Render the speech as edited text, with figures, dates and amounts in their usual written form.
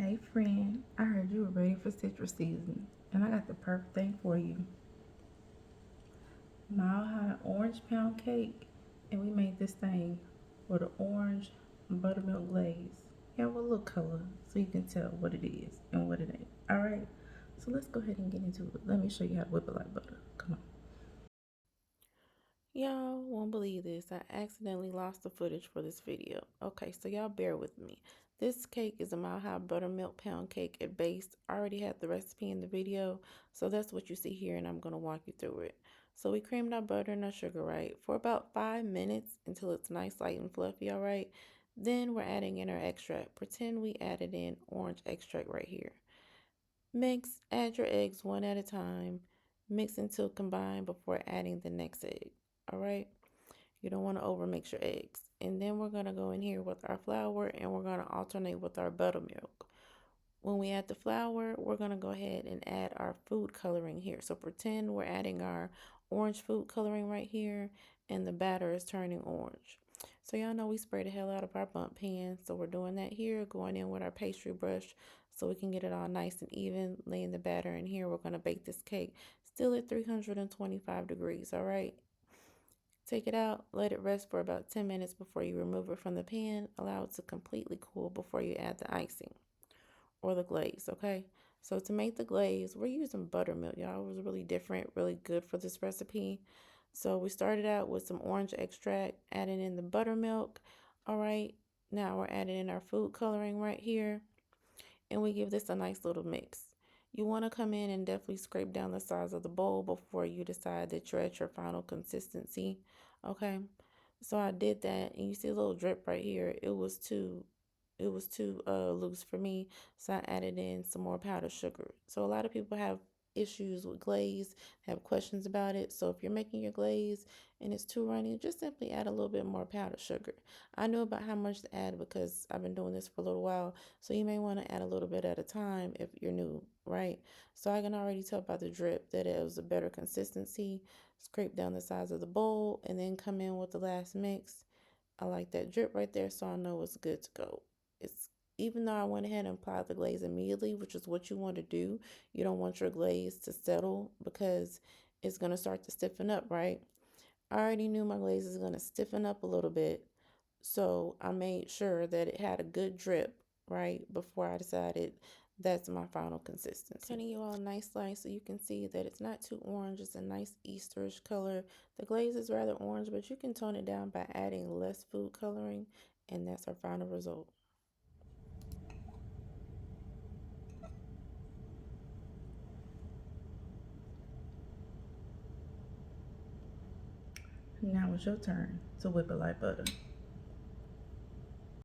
Hey friend, I heard you were ready for citrus season, and I got the perfect thing for you. Mile High Orange Pound Cake, and we made this thing with an orange buttermilk glaze. Yeah, with a little color so you can tell what it is and what it ain't. Alright, so let's go ahead and get into it. Let me show you how to whip it like butter. Come on. Y'all won't believe this. I accidentally lost the footage for this video. Okay, so y'all bear with me. This cake is a Mile High Buttermilk Pound Cake at base. I already had the recipe in the video, so that's what you see here, and I'm going to walk you through it. So we creamed our butter and our sugar, right, for about 5 minutes until it's nice, light, and fluffy, all right? Then we're adding in our extract. Pretend we added in orange extract right here. Mix, add your eggs one at a time. Mix until combined before adding the next egg. All right. You don't want to overmix your eggs. And then we're going to go in here with our flour and we're going to alternate with our buttermilk. When we add the flour, we're going to go ahead and add our food coloring here. So pretend we're adding our orange food coloring right here and the batter is turning orange. So y'all know we spray the hell out of our bump pan. So we're doing that here, going in with our pastry brush so we can get it all nice and even, laying the batter in here. We're going to bake this cake still at 325 degrees, all right? Take it out, let it rest for about 10 minutes before you remove it from the pan. Allow it to completely cool before you add the icing or the glaze, okay? So to make the glaze, we're using buttermilk, y'all. It was really different, really good for this recipe. So we started out with some orange extract, adding in the buttermilk. All right, now we're adding in our food coloring right here, and we give this a nice little mix. You want to come in and definitely scrape down the size of the bowl before you decide that you're at your final consistency, okay? So I did that, and you see a little drip right here. It was too loose for me, so I added in some more powdered sugar. So a lot of people have issues with glaze, have questions about it. So if you're making your glaze and it's too runny, just simply add a little bit more powdered sugar. I know about how much to add because I've been doing this for a little while, so you may want to add a little bit at a time if you're new, right? So I can already tell by the drip that it was a better consistency. Scrape down the sides of the bowl and then come in with the last mix. I like that drip right there, so I know it's good to go. It's Even though I went ahead and applied the glaze immediately, which is what you want to do, you don't want your glaze to settle because it's going to start to stiffen up, right? I already knew my glaze is going to stiffen up a little bit, so I made sure that it had a good drip, right, before I decided that's my final consistency. Cutting you all a nice slice so you can see that it's not too orange. It's a nice Easterish color. The glaze is rather orange, but you can tone it down by adding less food coloring, and that's our final result. Now it's your turn to whip it like butter.